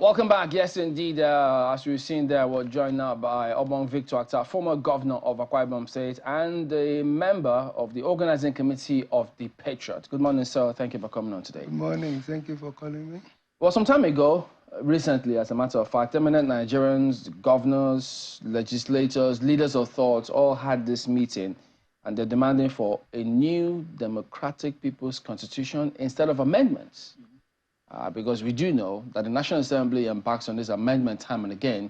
Welcome back. Yes, indeed. As we've seen there, we're joined now by Obong Victor Attah, former governor of Akwa Ibom State and a member of the organizing committee of the Patriot. Good morning, sir. Thank you for coming on today. Good morning. Thank you for calling me. Well, some time ago, recently, as a matter of fact, eminent Nigerians, governors, legislators, leaders of thought all had this meeting, and they're demanding for a new democratic people's constitution instead of amendments. Because we do know that the National Assembly embarks on this amendment time and again.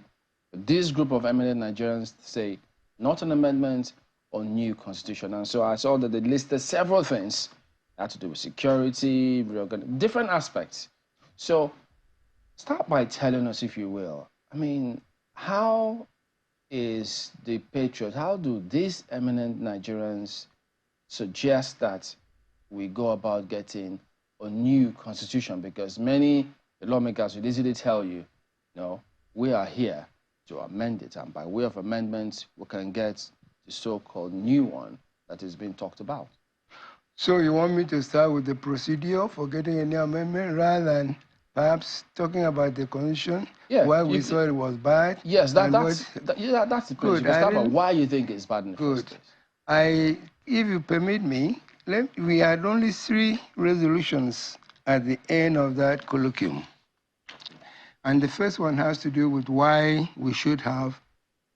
This group of eminent Nigerians say not an amendment or new constitution. And so I saw that they listed several things that had to do with security, different aspects. So start by telling us, if you will, I mean, how is the Patriot, how do these eminent Nigerians suggest that we go about getting a new constitution? Because many lawmakers would easily tell you, no, we are here to amend it, and by way of amendments, we can get the so-called new one that is being talked about. So you want me to start with the procedure for getting a new amendment rather than perhaps talking about the constitution, why we saw it was bad? Yes, that's the place. You can start about why you think it's bad in the first place. If you permit me, we had only 3 resolutions at the end of that colloquium. And the first one has to do with why we should have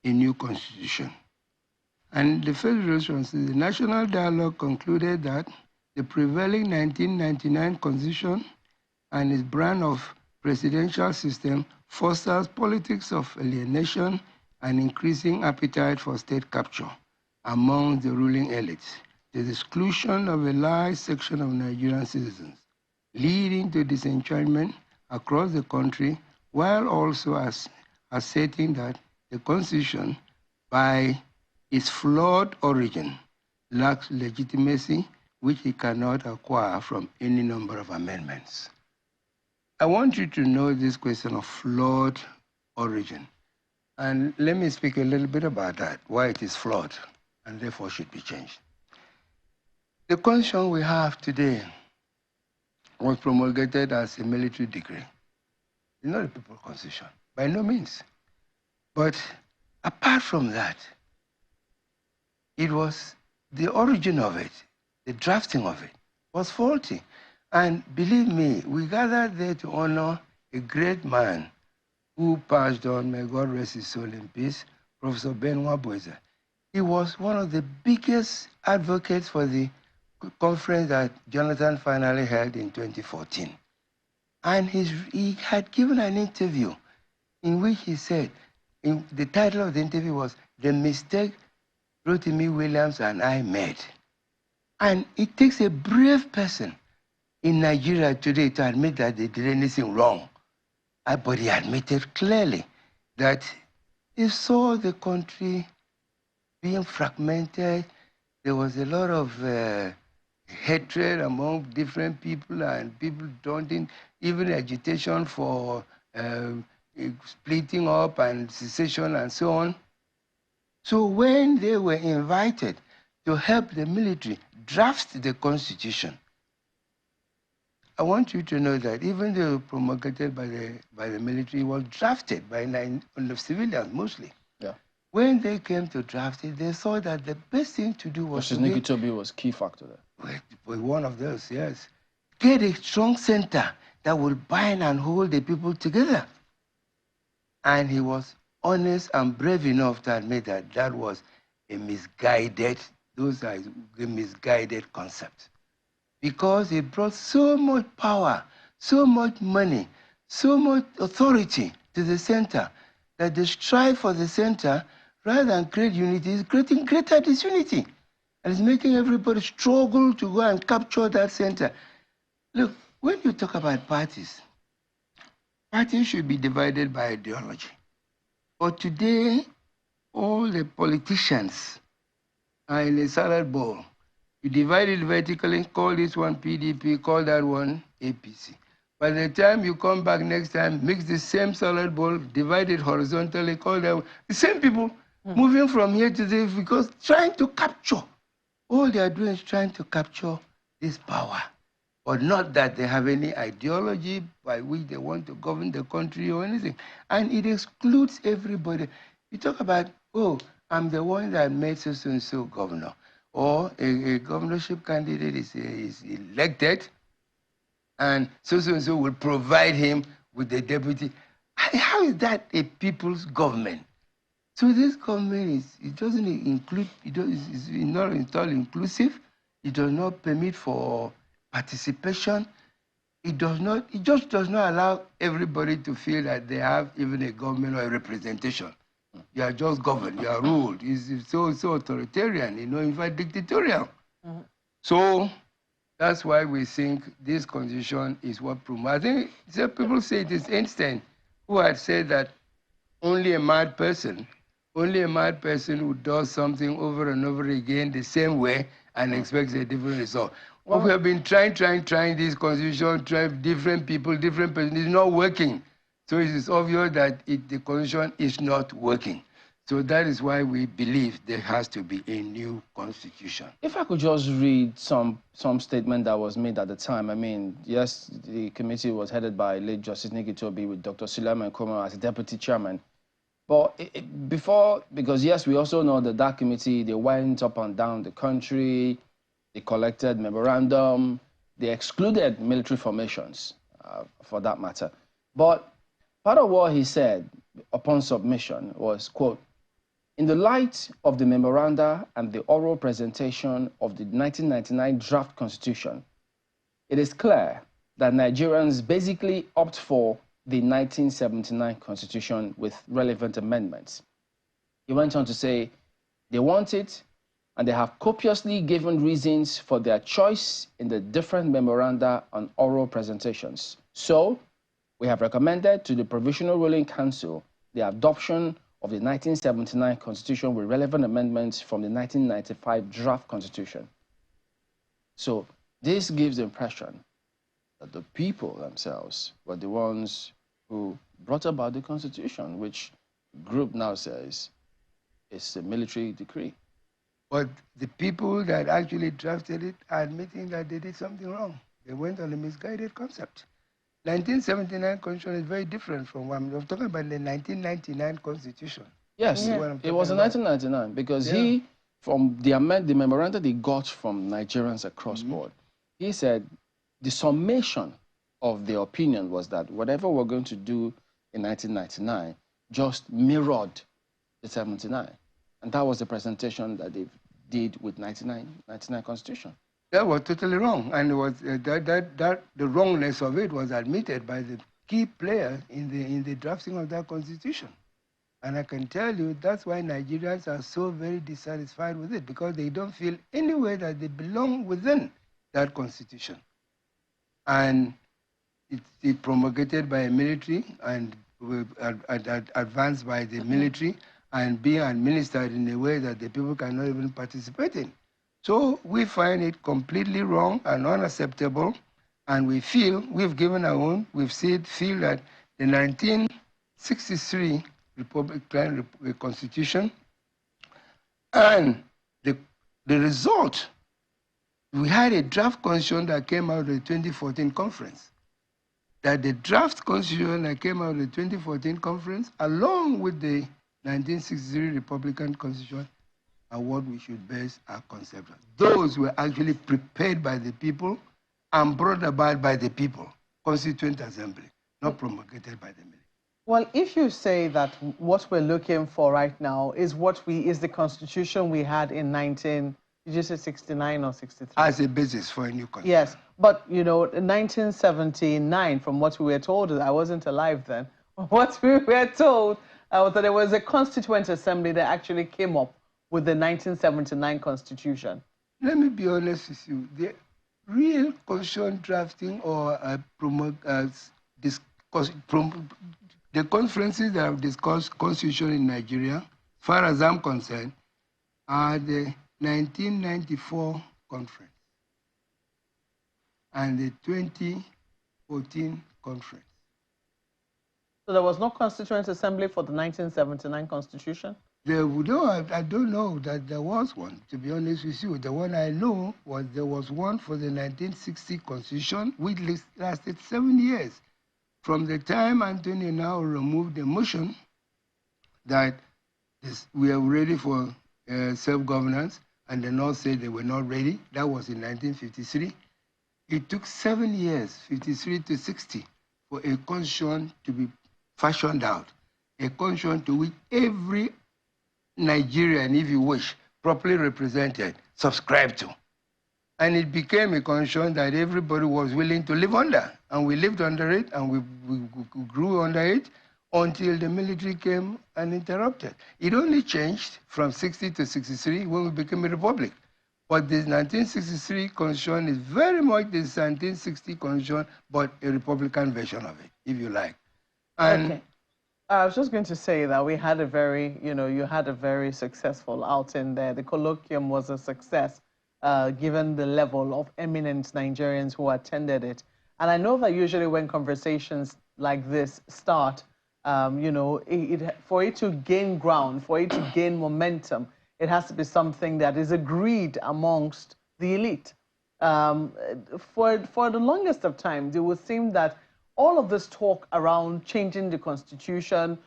a new constitution. And the first resolution says the National Dialogue concluded that the prevailing 1999 constitution and its brand of presidential system fosters politics of alienation and increasing appetite for state capture among the ruling elites, the exclusion of a large section of Nigerian citizens, leading to disenchantment across the country, while also asserting that the Constitution, by its flawed origin, lacks legitimacy, which it cannot acquire from any number of amendments. I want you to know this question of flawed origin. And let me speak a little bit about that, why it is flawed and therefore should be changed. The Constitution we have today was promulgated as a military decree. It's not a people's constitution, by no means. But apart from that, it was the origin of it, the drafting of it, was faulty. And believe me, we gathered there to honor a great man who passed on, may God rest his soul in peace, Professor Benoit Boise. He was one of the biggest advocates for the conference that Jonathan finally held in 2014. And he had given an interview in which he said, the title of the interview was, "The Mistake Rotimi Williams and I Made." And it takes a brave person in Nigeria today to admit that they did anything wrong. But he admitted clearly that he saw the country being fragmented. There was a lot of hatred among different people, and people daunting, even agitation for splitting up and secession and so on. So when they were invited to help the military draft the Constitution, I want you to know that even though promulgated by the military, it was drafted by the civilians mostly. Yeah. When they came to draft it, they saw that the best thing to do was Justice Nikitobi was key factor there. One of those, yes. Get a strong center that will bind and hold the people together. And he was honest and brave enough to admit that that was a misguided, those are the misguided concepts. Because it brought so much power, so much money, so much authority to the center that the strive for the center, rather than create unity, is creating greater disunity. And it's making everybody struggle to go and capture that center. Look, when you talk about parties, parties should be divided by ideology. But today, all the politicians are in a salad bowl. You divide it vertically, call this one PDP, call that one APC. By the time you come back next time, mix the same salad bowl, divide it horizontally, call them the same people moving from here to there, because trying to capture. All they are doing is trying to capture this power. but not that they have any ideology by which they want to govern the country or anything. And it excludes everybody. You talk about, oh, I'm the one that made so-and-so governor, or a governorship candidate is elected, and so-and-so will provide him with the deputy. How is that a people's government? So this government it doesn't include, it's not at all inclusive. It does not permit for participation. It just does not allow everybody to feel that they have even a government or a representation. You are just governed, you are ruled. It's so authoritarian, in fact, dictatorial. Mm-hmm. So that's why we think this constitution is what promotes. I think some people say it is Einstein who had said that only a mad person who does something over and over again the same way and expects a different result. Well, we have been trying this constitution, trying different people, different persons. It's not working. So it is obvious that the constitution is not working. So that is why we believe there has to be a new constitution. If I could just read some statement that was made at the time. I mean, yes, the committee was headed by late Justice Nikki Toby with Dr. Suleiman Nkrumah as deputy chairman. But because yes, we also know that that committee, they went up and down the country, they collected memorandum, they excluded military formations, for that matter. But part of what he said upon submission was, quote, in the light of the memoranda and the oral presentation of the 1999 draft constitution, it is clear that Nigerians basically opt for the 1979 constitution with relevant amendments. He went on to say they want it and they have copiously given reasons for their choice in the different memoranda and oral presentations. So we have recommended to the Provisional Ruling Council the adoption of the 1979 constitution with relevant amendments from the 1995 draft constitution. So this gives the impression that the people themselves were the ones who brought about the constitution, which the group now says is a military decree. But the people that actually drafted it are admitting that they did something wrong. They went on a misguided concept. 1979 constitution is very different from what I'm talking about, the 1999 constitution. Yes, it was in 1999 because he, from the memorandum he got from Nigerians across board, he said the summation of the opinion was that whatever we're going to do in 1999 just mirrored the 79. And that was the presentation that they did with 1999 constitution. That was totally wrong. And it was, the wrongness of it was admitted by the key player in the drafting of that constitution. And I can tell you that's why Nigerians are so very dissatisfied with it, because they don't feel anywhere that they belong within that constitution. And it's promulgated by a military and advanced by the military and being administered in a way that the people cannot even participate in. So we find it completely wrong and unacceptable, and we feel, we've given our own, feel that the 1963 Republican Constitution and the result, we had a draft constitution that came out of the 2014 conference. That the draft constitution that came out of the 2014 conference, along with the 1963 Republican Constitution, are what we should base our concept on. Those were actually prepared by the people and brought about by the people, Constituent Assembly, not promulgated by the military. Well, if you say that what we're looking for right now is the Constitution we had in 1969 or 63? As a basis for a new constitution. Yes, but in 1979, from what we were told, I wasn't alive then, what we were told that there was a Constituent Assembly that actually came up with the 1979 Constitution. Let me be honest with you. The real constitution drafting or the conferences that have discussed constitution in Nigeria, as far as I'm concerned, are the 1994 conference and the 2014 conference. So there was no Constituent Assembly for the 1979 Constitution? I don't know that there was one, to be honest with you. The one I know was there was one for the 1960 Constitution, which lasted 7 years. From the time Anthony now removed the motion that we are ready for self-governance, and the North said they were not ready, that was in 1953. It took 7 years, 53 to 60, for a constitution to be fashioned out, a constitution to which every Nigerian, if you wish, properly represented, subscribed to. And it became a constitution that everybody was willing to live under. And we lived under it, and we grew under it until the military came and interrupted. It only changed from 60 to 63 when we became a republic. But the 1963 constitution is very much the 1960 constitution, but a Republican version of it, if you like. And okay. I was just going to say that we had a very, you had a very successful outing there. The colloquium was a success, given the level of eminent Nigerians who attended it. And I know that usually when conversations like this start, for it to gain ground, for it to gain momentum, it has to be something that is agreed amongst the elite. For the longest of time, it would seem that all of this talk around changing the constitution,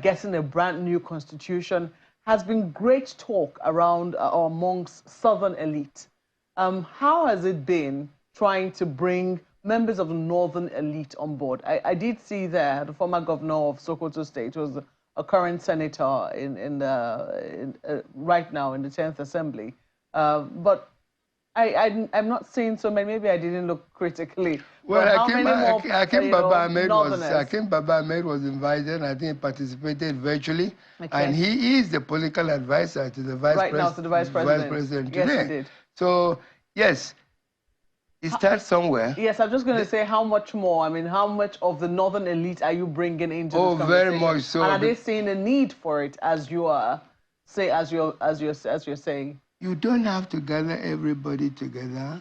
getting a brand new constitution, has been great talk around amongst Southern elite. How has it been trying to bring members of the Northern elite on board? I did see there the former governor of Sokoto State was a current senator right now in the 10th Assembly. But I'm not seeing so many. Maybe I didn't look critically. Well, Hakim Baba Ahmed was invited. I think he participated virtually, okay. And he is the political advisor to the vice president yes, today. He did. So yes, it starts somewhere. Yes, I'm just going to say how much more. I mean, how much of the Northern elite are you bringing into this conversation? Very much so. And are they seeing a need for it, as you are, as you're saying? You don't have to gather everybody together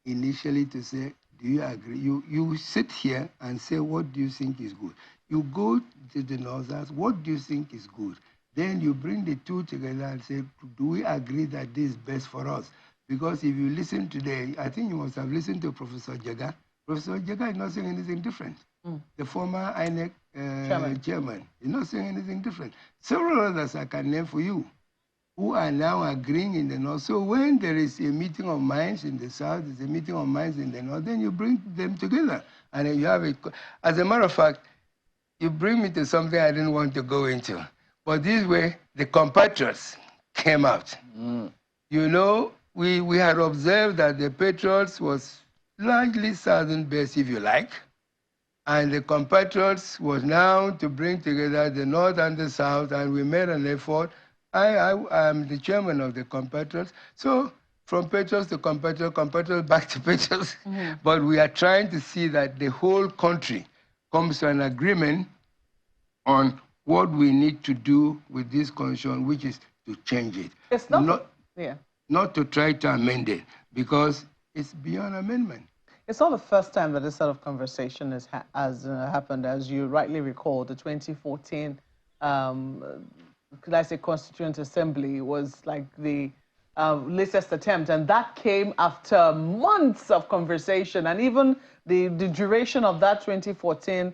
initially to say, do you agree? You sit here and say, what do you think is good? You go to the Northerners, what do you think is good? Then you bring the two together and say, do we agree that this is best for us? Because if you listen today, I think you must have listened to Professor Jega. Professor Jega is not saying anything different. The former INEC chairman is not saying anything different. Several others I can name for you who are now agreeing in the North. So when there is a meeting of minds in the South, there's a meeting of minds in the North, then you bring them together. And then you have a, as a matter of fact, you bring me to something I didn't want to go into. But this way, the compatriots came out. You know, we had observed that the patriots was largely Southern-based, if you like, and the compatriots was now to bring together the North and the South, and we made an effort. I am the chairman of the compatriots. So from patriots to compatriots back to patriots. But we are trying to see that the whole country comes to an agreement on what we need to do with this constitution, which is to change it. It's not to try to amend it, because it's beyond amendment. It's not the first time that this sort of conversation has happened. As you rightly recall, the 2014 could I say Constituent Assembly was like the latest attempt, and that came after months of conversation, and even the duration of that 2014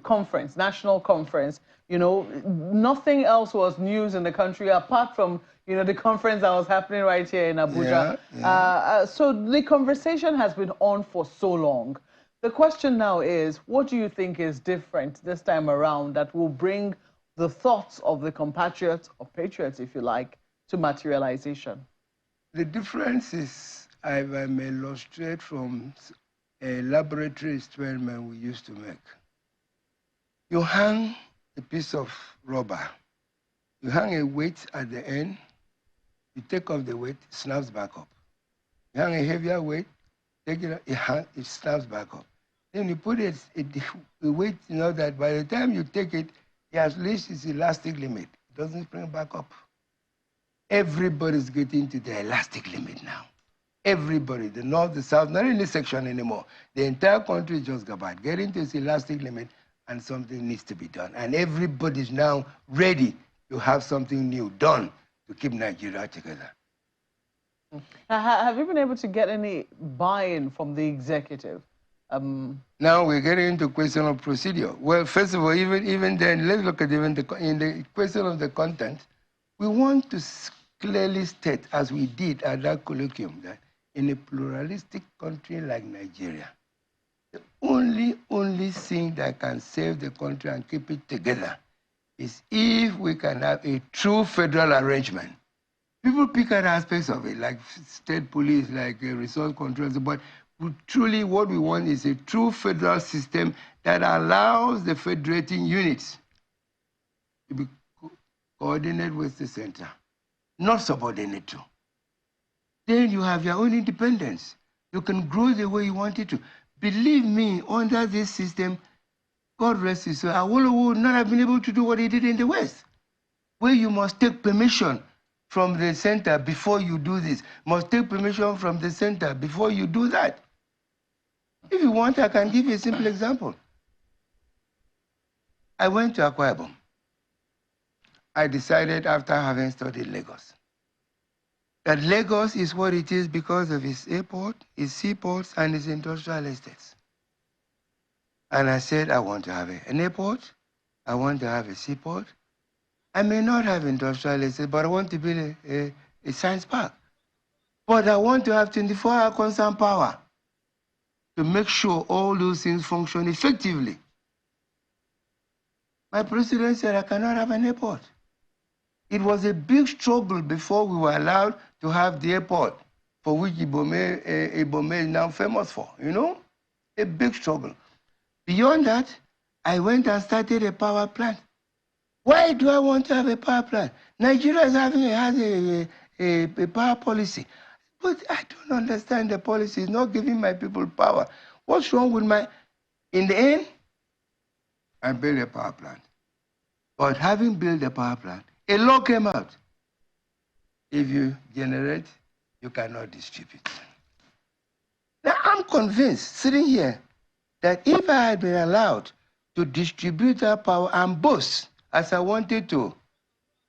conference, national conference, nothing else was news in the country apart from the conference that was happening right here in Abuja. So the conversation has been on for so long. The question now is, what do you think is different this time around that will bring the thoughts of the compatriots, or patriots, if you like, to materialization? The difference is, I may illustrate from a laboratory experiment we used to make. You hang a piece of rubber. You hang a weight at the end. You take off the weight, it snaps back up. You hang a heavier weight, take it off, it snaps back up. Then you put a weight, that by the time you take it, at least its elastic limit. It doesn't spring back up. Everybody's getting to the elastic limit now. Everybody, the North, the South, not in this section anymore. The entire country is just about getting to its elastic limit, and something needs to be done. And everybody's now ready to have something new done to keep Nigeria together. Have you been able to get any buy-in from the executive? Now we're getting into question of procedure. Well, first of all, even then, let's look at even in the question of the content. We want to clearly state, as we did at that colloquium, that in a pluralistic country like Nigeria, the only thing that can save the country and keep it together is if we can have a true federal arrangement. People pick at aspects of it, like state police, like resource controls, but truly what we want is a true federal system that allows the federating units to be coordinated with the center, not subordinate to. Then you have your own independence. You can grow the way you want it to. Believe me, under this system, God rest his soul, Awolowo would not have been able to do what he did in the West, where you must take permission from the center before you do this, must take permission from the center before you do that. If you want, I can give you a simple example. I went to Akwa Ibom. I decided after having studied Lagos that Lagos is what it is because of its airport, its seaports, and its industrial estates. And I said, I want to have an airport, I want to have a seaport. I may not have industrial estates, but I want to build a science park. But I want to have 24-hour constant power to make sure all those things function effectively. My president said I cannot have an airport. It was a big struggle before we were allowed to have the airport, for which Ibome is now famous for, you know? A big struggle. Beyond that, I went and started a power plant. Why do I want to have a power plant? Nigeria has a power policy. But I don't understand the policy. It's not giving my people power. What's wrong with my... In the end, I built a power plant. But having built a power plant, a law came out. If you generate, you cannot distribute. Now, I'm convinced, sitting here, that if I had been allowed to distribute that power and boast, as I wanted to,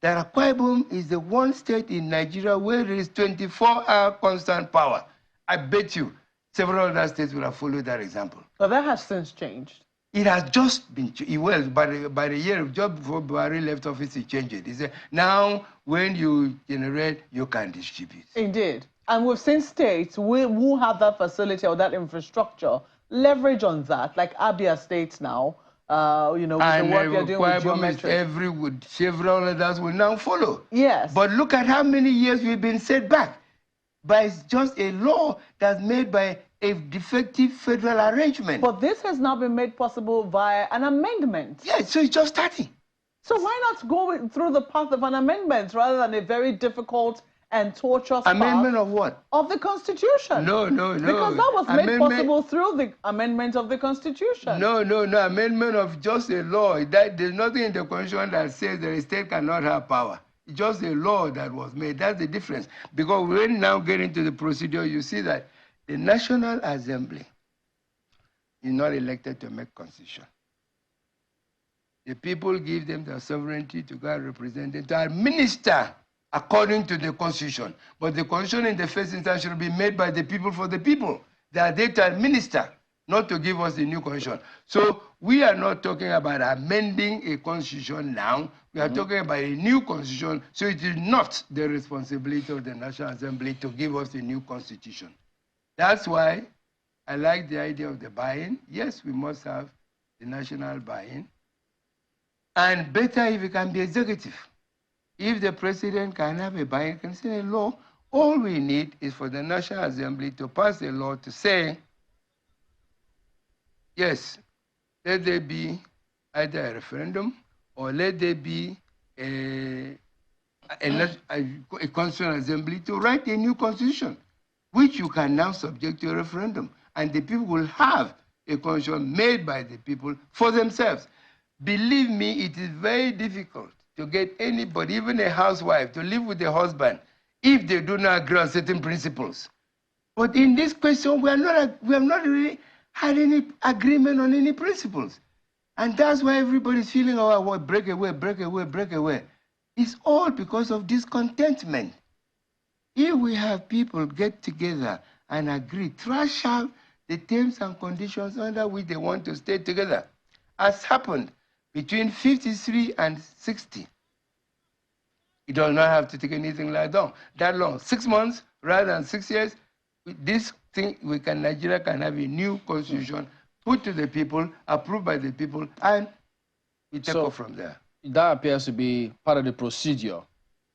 that Akwa Ibom is the one state in Nigeria where there is 24-hour constant power. I bet you several other states will have followed that example. But that has since changed. It has just been, well, by the year, just before Buhari left office, he changed it. He said, now when you generate, you can distribute. Indeed. And we've seen states who have that facility or that infrastructure leverage on that, like Abia states now, you know, with the work you're doing with geometry. Several others will now follow. Yes. But look at how many years we've been set back by just a law that's made by a defective federal arrangement. But this has now been made possible via an amendment. Yeah, so it's just starting. So why not go through the path of an amendment rather than a very difficult and torturous amendment path of what? Of the Constitution. No. Because that was made possible through the amendment of the Constitution. No. Amendment of just a law. There's nothing in the Constitution that says that a state cannot have power. It's just a law that was made. That's the difference. Because when we now get into the procedure, you see that the National Assembly is not elected to make constitution. The people give them the sovereignty to go and represent them, to administer according to the Constitution. But the Constitution in the first instance should be made by the people for the people. They are there to administer, not to give us the new Constitution. So we are not talking about amending a Constitution now. We are talking about a new Constitution. So it is not the responsibility of the National Assembly to give us a new Constitution. That's why I like the idea of the buy-in. Yes, we must have the national buy-in. And better if it can be executive. If the president can have a buy-in, can say a law, all we need is for the National Assembly to pass a law to say, yes, let there be either a referendum or let there be a constitutional assembly to write a new constitution, which you can now subject to a referendum. And the people will have a constitution made by the people for themselves. Believe me, it is very difficult to get anybody, even a housewife, to live with a husband if they do not agree on certain principles. But in this question, we have not really had any agreement on any principles. And that's why everybody's feeling, oh, I want break away. It's all because of discontentment. If we have people get together and agree, thrash out the terms and conditions under which they want to stay together, as happened between 53 and 60. It does not have to take anything like that long. 6 months rather than 6 years. With this thing, Nigeria can have a new constitution put to the people, approved by the people, and we take off from there. That appears to be part of the procedure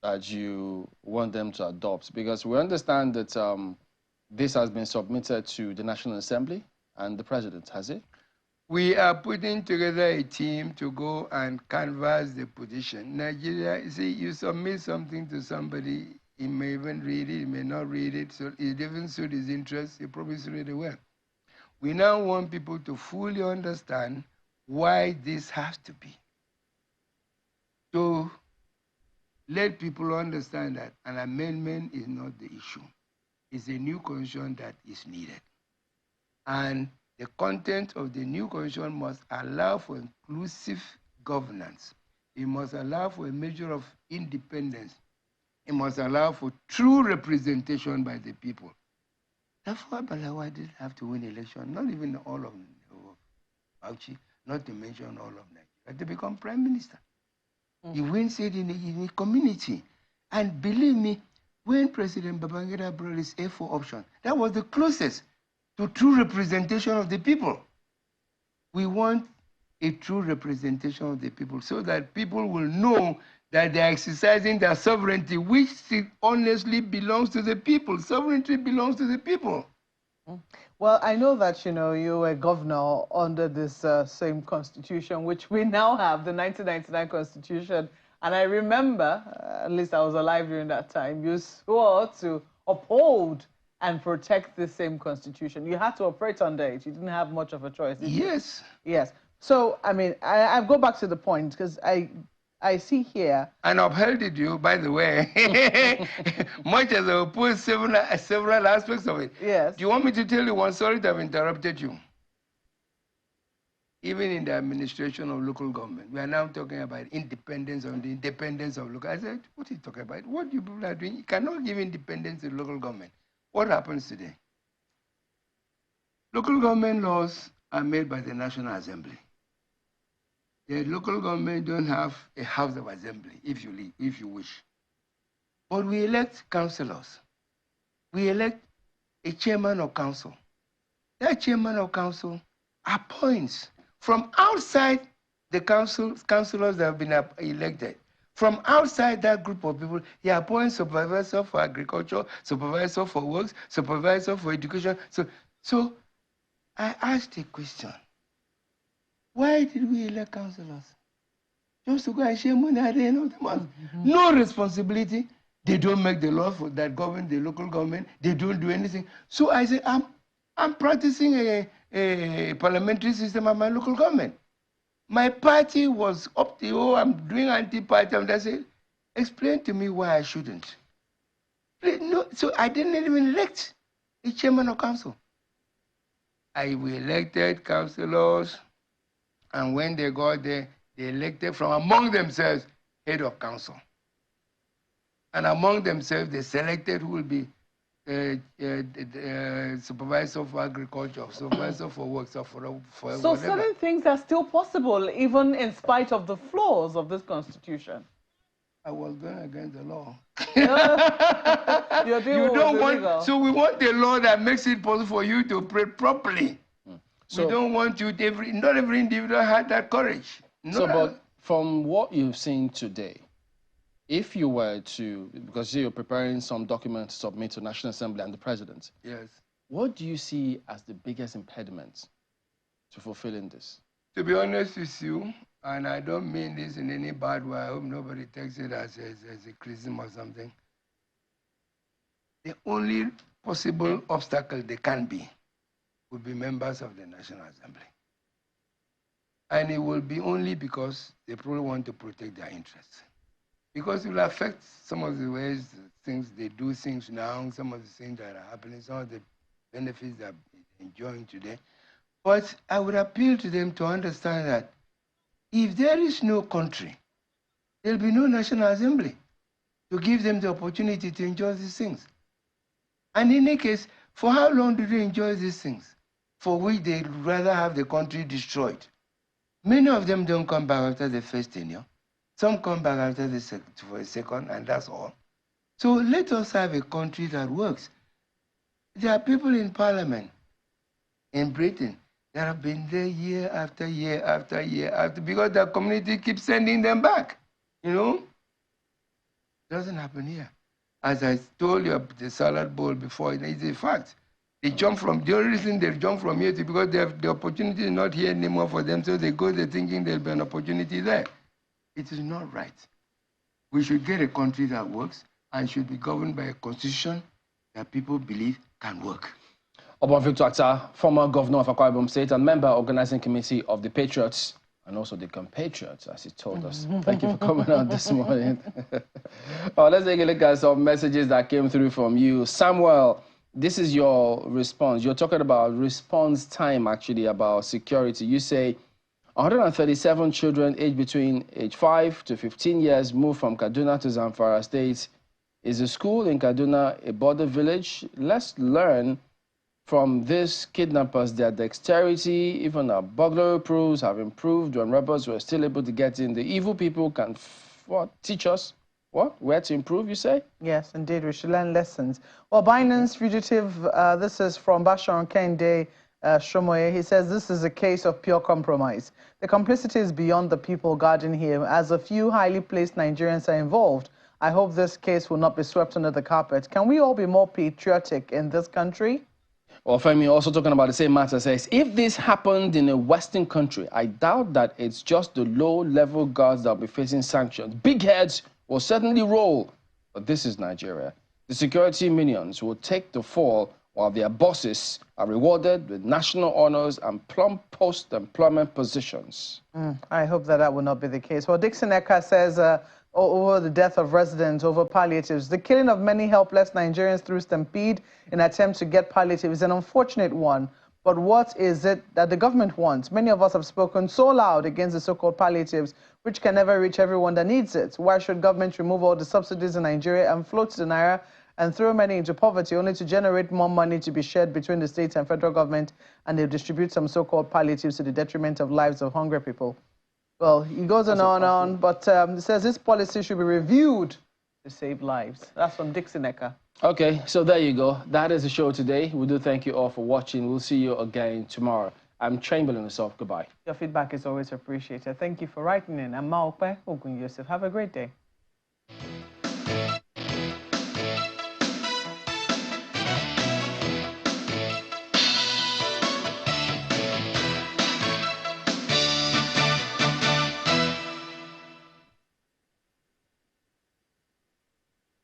that you want them to adopt, because we understand that this has been submitted to the National Assembly and the President, has it? We are putting together a team to go and canvass the position. Nigeria, you see, you submit something to somebody, he may even read it, he may not read it, so it doesn't suit his interest, he probably read it well. We now want people to fully understand why this has to be. To let people understand that an amendment is not the issue. It's a new constitution that is needed. And the content of the new constitution must allow for inclusive governance. It must allow for a measure of independence. It must allow for true representation by the people. Therefore, Balawa didn't have to win election, not even all of Bauchi, not to mention all of Nigeria, to become prime minister. He wins it in a community. And believe me, when President Babangida brought his A4 option, that was the closest to true representation of the people. We want a true representation of the people so that people will know that they are exercising their sovereignty, which honestly belongs to the people. Sovereignty belongs to the people. Well, I know that, you were governor under this same constitution, which we now have, the 1999 constitution. And I remember, at least I was alive during that time, you swore to uphold and protect the same constitution. You had to operate under it. You didn't have much of a choice, did you? Yes. Yes. So, I mean, I go back to the point, because I see here. And upheld it, you, by the way. Much as I oppose several aspects of it. Yes. Do you want me to tell you one? Sorry to have interrupted you. Even in the administration of local government, we are now talking about independence of the independence of local. I said, what are you talking about? What you people are doing? You cannot give independence to local government. What happens today? Local government laws are made by the National Assembly. The local government don't have a house of assembly, if you wish. But we elect councillors. We elect a chairman of council. That chairman of council appoints from outside the councillors that have been elected. From outside that group of people, he appoints supervisor for agriculture, supervisor for works, supervisor for education. So I asked a question. Why did we elect councillors? Just to go and share money at the end of the month. No responsibility. They don't make the laws that govern the local government. They don't do anything. So I said, I'm practicing a parliamentary system at my local government. My party was up to, I'm doing anti-party. And I said, explain to me why I shouldn't. No, so I didn't even elect a chairman of council. We elected councillors. And when they got there, they elected from among themselves head of council. And among themselves, they selected who will be supervisor for agriculture, supervisor for works, for so whatever. certain things are still possible, even in spite of the flaws of this constitution. I was going against the law. You don't want, so we want a law that makes it possible for you to pray properly. So, we don't want you to, not every individual had that courage. But from what you've seen today, if you were to, because you're preparing some documents to submit to National Assembly and the President, yes, what do you see as the biggest impediment to fulfilling this? To be honest with you, and I don't mean this in any bad way, I hope nobody takes it as a criticism or something. The only possible obstacle there can be will be members of the National Assembly. And it will be only because they probably want to protect their interests. Because it will affect some of the ways things they do things now, some of the things that are happening, some of the benefits that they're enjoying today. But I would appeal to them to understand that if there is no country, there'll be no National Assembly to give them the opportunity to enjoy these things. And in any case, for how long do they enjoy these things? For which they'd rather have the country destroyed. Many of them don't come back after the first tenure. Some come back after the second, and that's all. So let us have a country that works. There are people in Parliament in Britain that have been there year after year after year after, because the community keeps sending them back. You know? It doesn't happen here. As I told you, the salad bowl before, it's a fact. They jump from, the only reason they jump from here is because they have, the opportunity is not here anymore for them, so they go there thinking there'll be an opportunity there. It is not right. We should get a country that works and should be governed by a constitution that people believe can work. Oba Victor Attah, former governor of Akwa Ibom State and member organizing committee of the Patriots and also the compatriots, as he told us. Thank you for coming on this morning. Let's take a look at some messages that came through from you. Samuel, this is your response. You're talking about response time, actually, about security. You say 137 children aged between age 5 to 15 years moved from Kaduna to Zamfara State. Is a school in Kaduna a border village? Let's learn from these kidnappers. Their dexterity, even our burglary proofs have improved when rebels were still able to get in. The evil people can teach us where to improve, you say? Yes, indeed, we should learn lessons. Well, Binance fugitive, this is from Bashar Kende Shomoye. He says this is a case of pure compromise. The complicity is beyond the people guarding him, as a few highly placed Nigerians are involved. I hope this case will not be swept under the carpet. Can we all be more patriotic in this country? Well, Femi, also talking about the same matter, says, if this happened in a Western country, I doubt that it's just the low-level guards that will be facing sanctions. Big heads will certainly roll, but this is Nigeria. The security minions will take the fall while their bosses are rewarded with national honors and plump post-employment positions. I hope that that will not be the case. Well, Dixon Eka says, over the death of residents over palliatives. The killing of many helpless Nigerians through stampede in attempt to get palliatives is an unfortunate one. But what is it that the government wants? Many of us have spoken so loud against the so-called palliatives, which can never reach everyone that needs it. Why should government remove all the subsidies in Nigeria and float the naira and throw money into poverty only to generate more money to be shared between the states and federal government, and they distribute some so-called palliatives to the detriment of lives of hungry people? Well, he goes on, but he says this policy should be reviewed to save lives. That's from Dixon Eka. Okay, so there you go. That is the show today. We do thank you all for watching. We'll see you again tomorrow. I'm Chamberlain yourself. Goodbye. Your feedback is always appreciated. Thank you for writing in. I'm Maokpe Ogun Yosef. Have a great day.